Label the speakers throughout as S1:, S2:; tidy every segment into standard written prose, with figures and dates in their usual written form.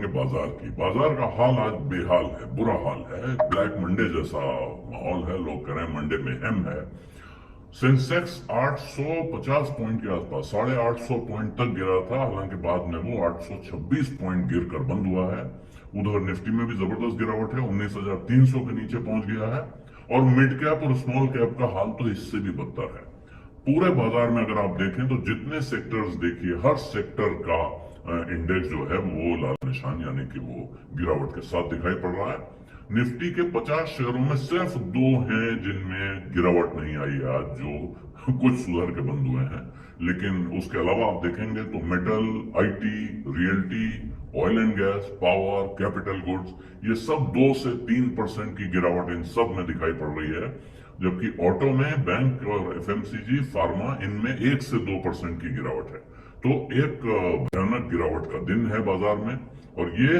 S1: करेंगे बाजार की। बाजार का हाल आज बेहाल है, बुरा हाल है, ब्लैक मंडे जैसा माहौल है। लोग कह रहे हैं मंडे में अहम है। सेंसेक्स 850 पॉइंट के आसपास 850 पॉइंट तक गिरा था, हालांकि बाद में वो 826 पॉइंट गिरकर बंद हुआ है। उधर निफ्टी में भी जबरदस्त गिरावट है, 19,300 के नीचे पहुंच गया है। और मिड कैप और स्मॉल कैप का हाल तो इससे भी बदतर है। पूरे बाजार में अगर आप देखें तो जितने सेक्टर्स देखिए, हर सेक्टर का इंडेक्स जो है वो लाल निशान यानी कि वो गिरावट के साथ दिखाई पड़ रहा है। निफ्टी के 50 शेयरों में सिर्फ 2 हैं जिनमें गिरावट नहीं आई आज, जो कुछ सुधर के बंद हुए हैं। लेकिन उसके अलावा आप देखेंगे तो metal, IT, realty, oil and gas, power, capital goods, ये सब 2 से 3% की गिरावट इन सब में दिखाई पड़ रही है। जबकि ऑटो में, बैंक और एफएमसीजी, फार्मा, इनमें 1 से 2% की गिरावट है। तो एक भयानक गिरावट का दिन है बाजार में। और ये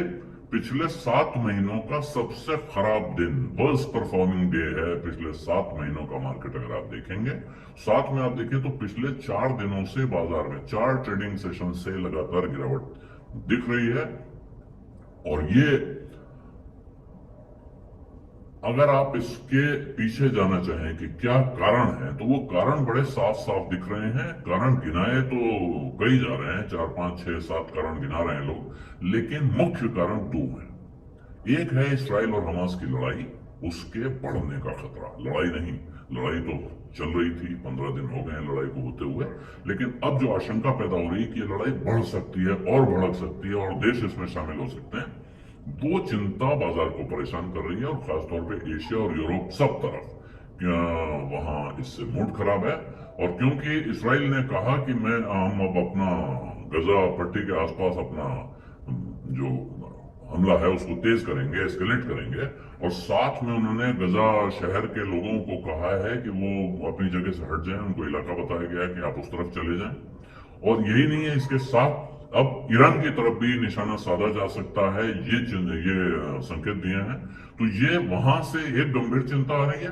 S1: पिछले 7 महीनों का सबसे खराब दिन, वर्स्ट परफॉर्मिंग डे है पिछले 7 महीनों का मार्केट अगर आप देखेंगे। साथ में आप देखिए तो पिछले 4 दिनों से बाजार में 4 ट्रेडिंग सेशन से लगातार गिरावट दिख रही है। और ये अगर आप इसके पीछे जाना चाहें कि क्या कारण है, तो वो कारण बड़े साफ साफ दिख रहे हैं। कारण गिनाए तो कई जा रहे हैं, 4, 5, 6, 7 कारण गिना रहे हैं लोग, लेकिन मुख्य कारण 2 हैं। एक है इसराइल और हमास की लड़ाई, उसके बढ़ने का खतरा। लड़ाई नहीं, लड़ाई तो चल रही थी, 15 दिन हो गए हैं लड़ाई को होते हुए, लेकिन अब जो आशंका पैदा हो रही है कि ये लड़ाई बढ़ सकती है और भड़क सकती है और देश इसमें शामिल हो सकते हैं, वो चिंता बाजार को परेशान कर रही है। और खासतौर पे एशिया और यूरोप सब तरफ वहां इससे मूड खराब है। और क्योंकि इसराइल ने कहा कि हम अब अपना गजा पट्टी के आसपास अपना जो हमला है उसको तेज करेंगे, एस्केलेट करेंगे, और साथ में उन्होंने गजा शहर के लोगों को कहा है कि वो अपनी जगह से हट जाएं, उनको इलाका बताया गया है कि आप उस तरफ चले जाएं। और यही नहीं है, इसके साथ अब ईरान की तरफ भी निशाना साधा जा सकता है, ये संकेत दिए हैं। तो ये वहां से एक गंभीर चिंता आ रही है।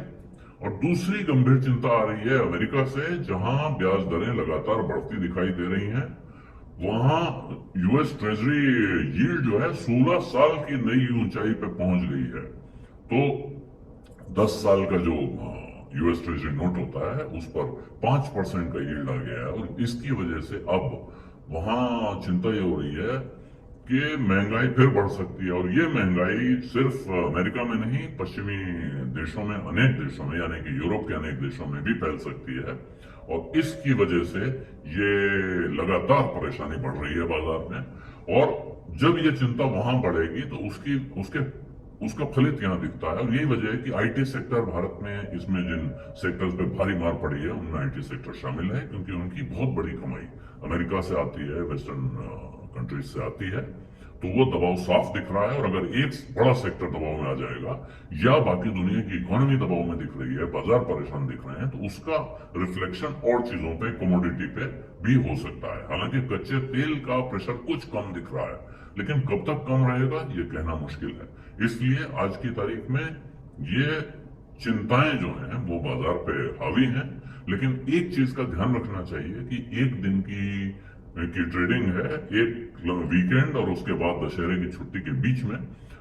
S1: और दूसरी गंभीर चिंता आ रही है अमेरिका से, जहां ब्याज दरें लगातार बढ़ती दिखाई दे रही हैं। वहां यूएस ट्रेजरी यील्ड जो है 16 साल की नई ऊंचाई पे पहुंच गई है। तो 10 साल का जो यूएस ट्रेजरी नोट होता है उस पर 5% का यील्ड आ गया है। और इसकी वजह से अब वहां चिंता ये हो रही है कि महंगाई फिर बढ़ सकती है। और ये महंगाई सिर्फ अमेरिका में नहीं, पश्चिमी देशों में, अनेक देशों में, यानी कि यूरोप के अनेक देशों में भी फैल सकती है। और इसकी वजह से ये लगातार परेशानी बढ़ रही है बाजार में। और जब ये चिंता वहां बढ़ेगी तो उसका फलित यहाँ दिखता है। और यही वजह है कि आईटी सेक्टर भारत में, इसमें जिन सेक्टर्स पे भारी मार पड़ी है उनमें आईटी सेक्टर शामिल है, क्योंकि उनकी बहुत बड़ी कमाई अमेरिका से आती है, वेस्टर्न कंट्रीज से आती है। तो वो दबाव साफ दिख रहा है। और अगर एक बड़ा सेक्टर दबाव में आ जाएगा या बाकी दुनिया की इकोनॉमी दबाव में दिख रही है, बाजार परेशान दिख रहे हैं, तो उसका रिफ्लेक्शन और चीजों पे, कमोडिटी पे भी हो सकता है। हालांकि कच्चे तेल का प्रेशर कुछ कम दिख रहा है, लेकिन कब तक कम रहेगा ये कहना मुश्किल है। इसलिए आज की तारीख में ये चिंताएं जो हैं वो बाजार पे हावी हैं। लेकिन एक चीज का ध्यान रखना चाहिए कि एक दिन की ट्रेडिंग है, एक वीकेंड और उसके बाद दशहरे की छुट्टी के बीच में।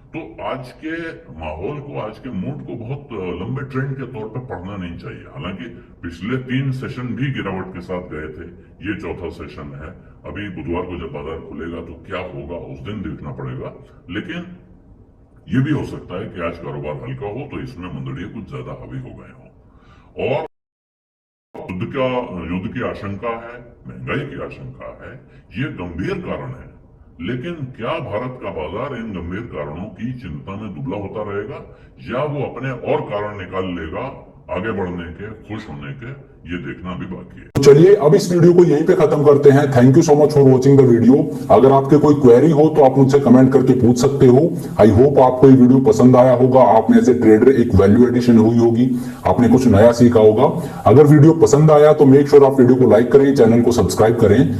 S1: तो आज के माहौल को, आज के मूड को बहुत लंबे ट्रेंड के तौर पे पढ़ना नहीं चाहिए। हालांकि पिछले 3 सेशन भी गिरावट के साथ गए थे, ये चौथा सेशन है। अभी बुधवार को जब बाजार खुलेगा तो क्या होगा उस दिन देखना पड़ेगा। लेकिन ये भी हो सकता है कि आज कारोबार हल्का हो तो इसमें मंदड़ियां कुछ ज्यादा हावी हो गए हों। और युद्ध की आशंका है, महंगाई की आशंका है, ये गंभीर कारण है। लेकिन क्या भारत का बाजार इन गंभीर कारणों की चिंता में दुबला होता रहेगा, या वो अपने और कारण निकाल लेगा आगे बढ़ने के, खुश होने के, ये देखना भी बाकी है।
S2: तो चलिए अब इस वीडियो को यहीं पे खत्म करते हैं। Thank you so much for watching the video. अगर आपके कोई क्वेरी हो तो आप मुझसे कमेंट करके पूछ सकते हो। आई होप आपको ये वीडियो पसंद आया होगा, आप में से ट्रेडर एक वैल्यू एडिशन हुई होगी, आपने कुछ नया सीखा होगा। अगर वीडियो पसंद आया तो मेक श्योर आप वीडियो को लाइक करें, चैनल को सब्सक्राइब करें।